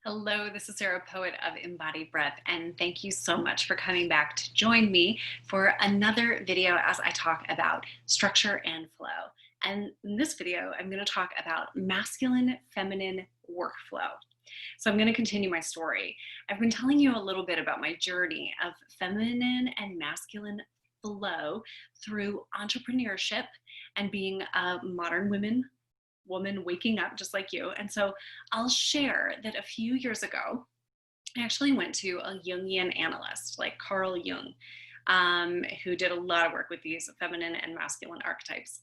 Hello, this is Sarah, poet of Embodied Breath, and thank you so much for coming back to join me for another video as I talk about structure and flow. And in this video, I'm going to talk about masculine, feminine workflow. So I'm going to continue my story. I've been telling you a little bit about my journey of feminine and masculine flow through entrepreneurship and being a modern woman waking up just like you. And so I'll share that a few years ago, I actually went to a Jungian analyst like Carl Jung, who did a lot of work with these feminine and masculine archetypes.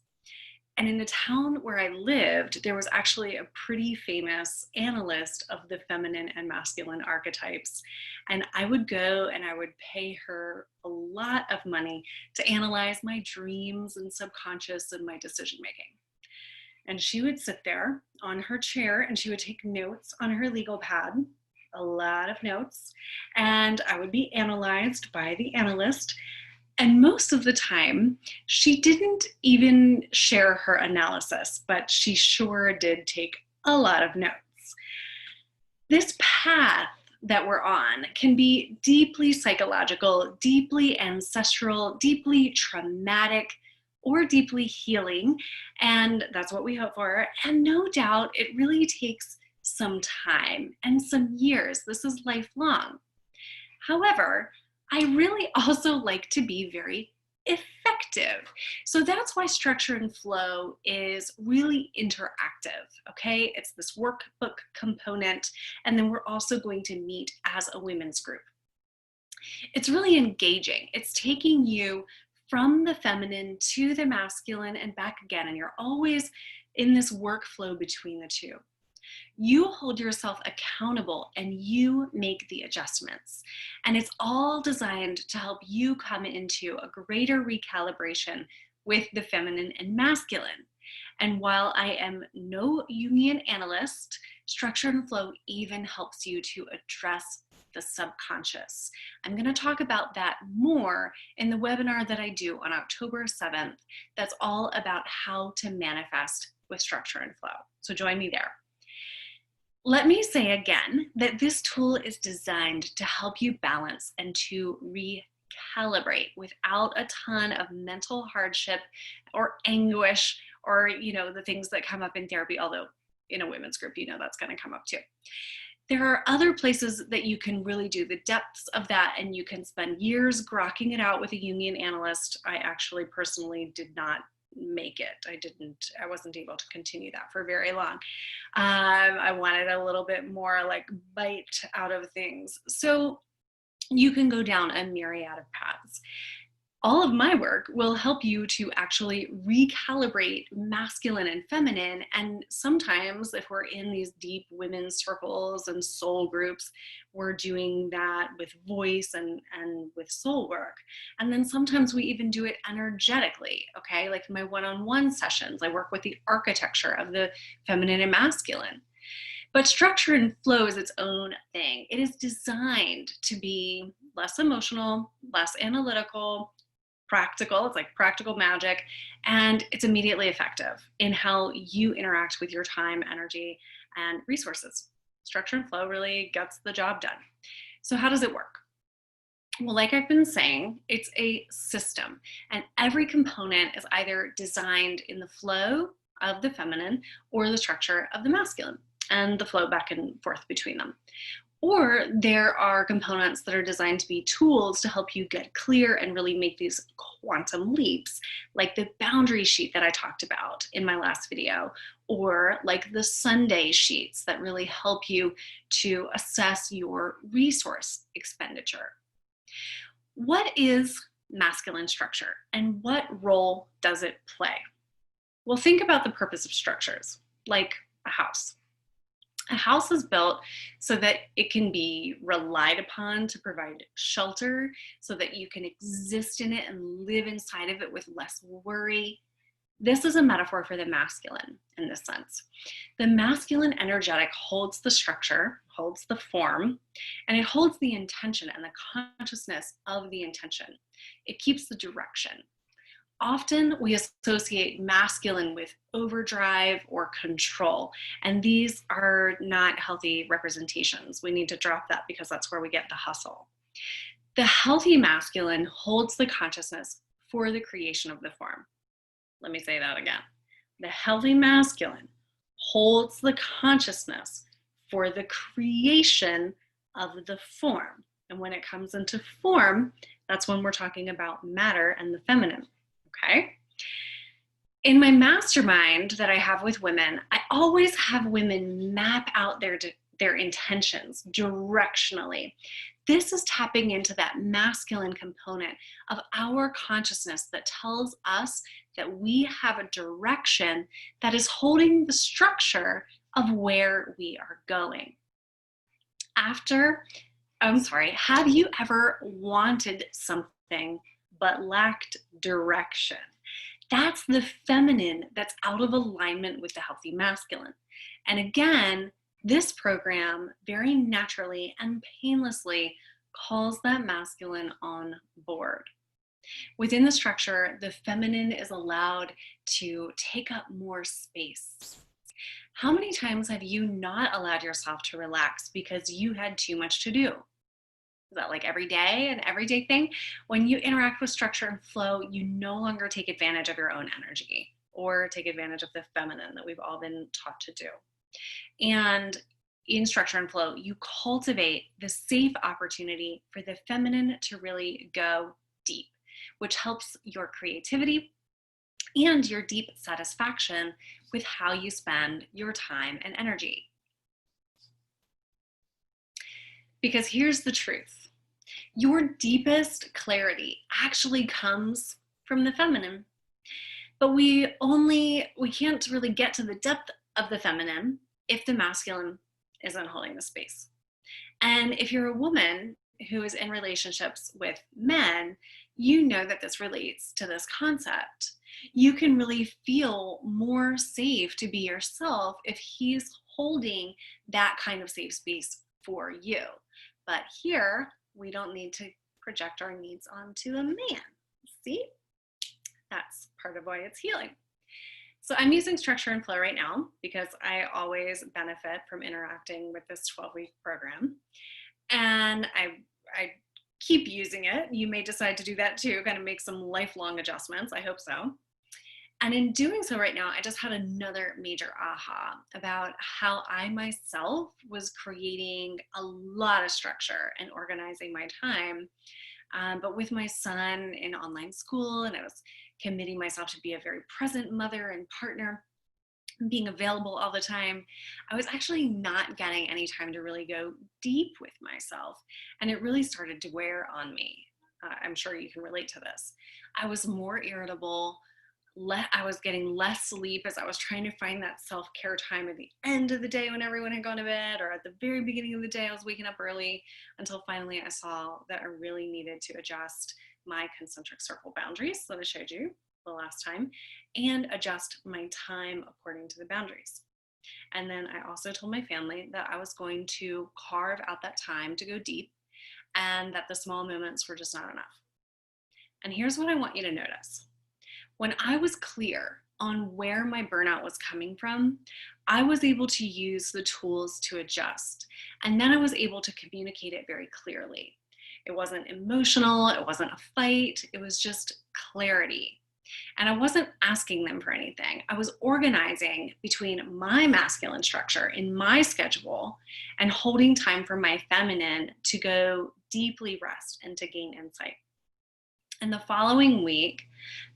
And in the town where I lived, there was actually a pretty famous analyst of the feminine and masculine archetypes. And I would go and I would pay her a lot of money to analyze my dreams and subconscious and my decision making. And she would sit there on her chair and she would take notes on her legal pad, a lot of notes, and I would be analyzed by the analyst. And most of the time, she didn't even share her analysis, but she sure did take a lot of notes. This path that we're on can be deeply psychological, deeply ancestral, deeply traumatic, or deeply healing, and that's what we hope for. And no doubt it really takes some time and some years. This is lifelong. However, I really also like to be very effective. So that's why structure and flow is really interactive, okay? It's this workbook component, and then we're also going to meet as a women's group. It's really engaging. It's taking you from the feminine to the masculine and back again, and you're always in this workflow between the two. You hold yourself accountable and you make the adjustments. And it's all designed to help you come into a greater recalibration with the feminine and masculine. And while I am no Jungian analyst, structure and flow even helps you to address the subconscious. I'm going to talk about that more in the webinar that I do on October 7th. That's all about how to manifest with structure and flow. So join me there. Let me say again that this tool is designed to help you balance and to recalibrate without a ton of mental hardship or anguish or, the things that come up in therapy, although in a women's group, that's going to come up too. There are other places that you can really do the depths of that, and you can spend years grokking it out with a Jungian analyst. I actually personally did not make it. I wasn't able to continue that for very long. I wanted a little bit more like bite out of things. So you can go down a myriad of paths. All of my work will help you to actually recalibrate masculine and feminine. And sometimes if we're in these deep women's circles and soul groups, we're doing that with voice and with soul work. And then sometimes we even do it energetically, okay? Like my one-on-one sessions, I work with the architecture of the feminine and masculine. But structure and flow is its own thing. It is designed to be less emotional, less analytical, practical. It's like practical magic, and it's immediately effective in how you interact with your time, energy, and resources. Structure and flow really gets the job done. So how does it work? Well, like I've been saying, it's a system, and every component is either designed in the flow of the feminine or the structure of the masculine, and the flow back and forth between them. Or there are components that are designed to be tools to help you get clear and really make these quantum leaps, like the boundary sheet that I talked about in my last video, or like the Sunday sheets that really help you to assess your resource expenditure. What is masculine structure and what role does it play? Well, think about the purpose of structures, like a house. A house is built so that it can be relied upon to provide shelter, so that you can exist in it and live inside of it with less worry. This is a metaphor for the masculine in this sense. The masculine energetic holds the structure, holds the form, and it holds the intention and the consciousness of the intention. It keeps the direction. Often we associate masculine with overdrive or control, and these are not healthy representations. We need to drop that because that's where we get the hustle. The healthy masculine holds the consciousness for the creation of the form. Let me say that again. The healthy masculine holds the consciousness for the creation of the form. And when it comes into form, that's when we're talking about matter and the feminine, okay? In my mastermind that I have with women, I always have women map out their intentions directionally. This is tapping into that masculine component of our consciousness that tells us that we have a direction that is holding the structure of where we are going. Have you ever wanted something but lacked direction? That's the feminine that's out of alignment with the healthy masculine. And again, this program very naturally and painlessly calls that masculine on board. Within the structure, the feminine is allowed to take up more space. How many times have you not allowed yourself to relax because you had too much to do? Is that like every day, an everyday thing? When you interact with structure and flow, you no longer take advantage of your own energy or take advantage of the feminine that we've all been taught to do. And in structure and flow, you cultivate the safe opportunity for the feminine to really go deep, which helps your creativity and your deep satisfaction with how you spend your time and energy. Because here's the truth. Your deepest clarity actually comes from the feminine. But we can't really get to the depth of the feminine if the masculine isn't holding the space. And if you're a woman who is in relationships with men, you know that this relates to this concept. You can really feel more safe to be yourself if he's holding that kind of safe space for you. But here, we don't need to project our needs onto a man. See? That's part of why it's healing. So I'm using structure and flow right now because I always benefit from interacting with this 12-week program. And I keep using it. You may decide to do that too, kind of make some lifelong adjustments. I hope so. And in doing so right now, I just had another major aha about how I myself was creating a lot of structure and organizing my time. But with my son in online school, and I was committing myself to be a very present mother and partner, being available all the time, I was actually not getting any time to really go deep with myself. And it really started to wear on me. I'm sure you can relate to this. I was more irritable. I was getting less sleep as I was trying to find that self-care time at the end of the day when everyone had gone to bed, or at the very beginning of the day I was waking up early, until finally I saw that I really needed to adjust my concentric circle boundaries that I showed you the last time, and adjust my time according to the boundaries. And then I also told my family that I was going to carve out that time to go deep, and that the small moments were just not enough. And here's what I want you to notice. When I was clear on where my burnout was coming from, I was able to use the tools to adjust. And then I was able to communicate it very clearly. It wasn't emotional, it wasn't a fight, it was just clarity. And I wasn't asking them for anything. I was organizing between my masculine structure in my schedule and holding time for my feminine to go deeply rest and to gain insight. And the following week,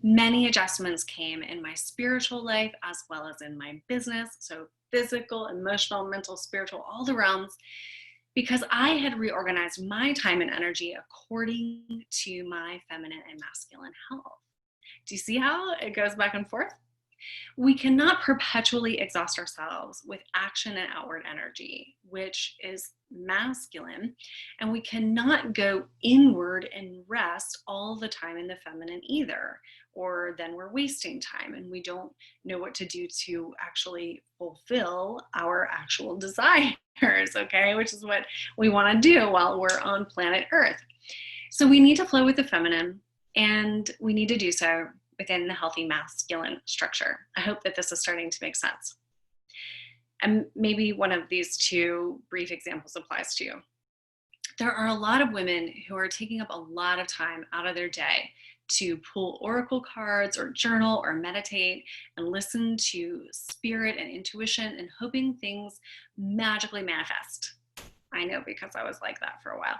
many adjustments came in my spiritual life as well as in my business. So physical, emotional, mental, spiritual, all the realms, because I had reorganized my time and energy according to my feminine and masculine health. Do you see how it goes back and forth? We cannot perpetually exhaust ourselves with action and outward energy, which is masculine, and we cannot go inward and rest all the time in the feminine either, or then we're wasting time and we don't know what to do to actually fulfill our actual desires, okay, which is what we want to do while we're on planet Earth. So we need to flow with the feminine, and we need to do so within the healthy masculine structure. I hope that this is starting to make sense. And maybe one of these two brief examples applies to you. There are a lot of women who are taking up a lot of time out of their day to pull oracle cards or journal or meditate and listen to spirit and intuition and hoping things magically manifest. I know, because I was like that for a while.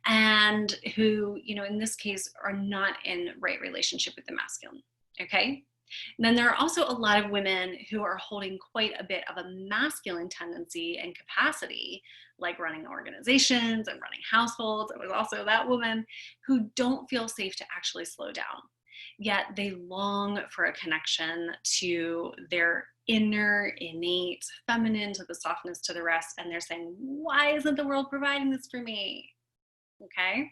And who, in this case, are not in right relationship with the masculine. Okay? And then there are also a lot of women who are holding quite a bit of a masculine tendency and capacity, like running organizations and running households. I was also that woman who don't feel safe to actually slow down. Yet they long for a connection to their inner, innate, feminine, to the softness, to the rest. And they're saying, why isn't the world providing this for me? Okay.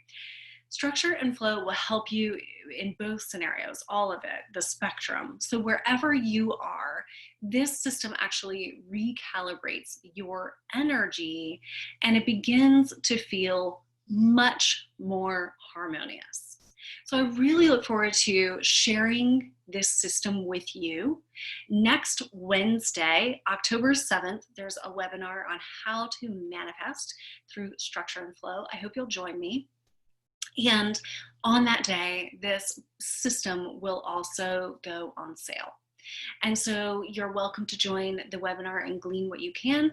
Structure and flow will help you in both scenarios, all of it, the spectrum. So wherever you are, this system actually recalibrates your energy and it begins to feel much more harmonious. So I really look forward to sharing this system with you. Next Wednesday, October 7th, there's a webinar on how to manifest through structure and flow. I hope you'll join me. And on that day, this system will also go on sale. And so you're welcome to join the webinar and glean what you can,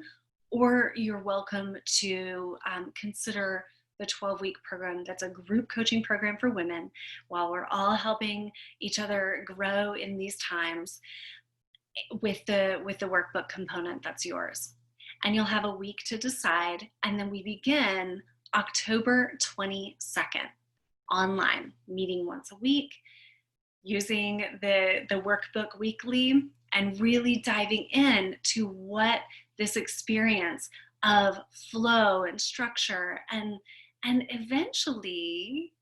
or you're welcome to consider the 12-week program. That's a group coaching program for women while we're all helping each other grow in these times with the workbook component that's yours. And you'll have a week to decide, and then we begin October 22nd, online, meeting once a week, using the workbook weekly, and really diving in to what this experience of flow and structure and eventually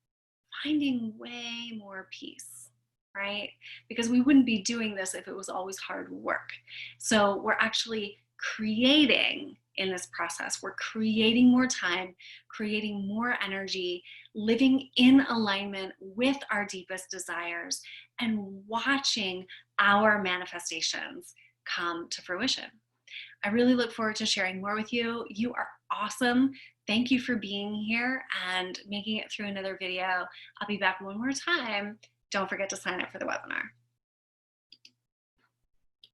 finding way more peace, right? Because we wouldn't be doing this if it was always hard work. So we're actually creating in this process. We're creating more time, creating more energy, living in alignment with our deepest desires, and watching our manifestations come to fruition. I really look forward to sharing more with you. You are awesome. Thank you for being here and making it through another video. I'll be back one more time. Don't forget to sign up for the webinar.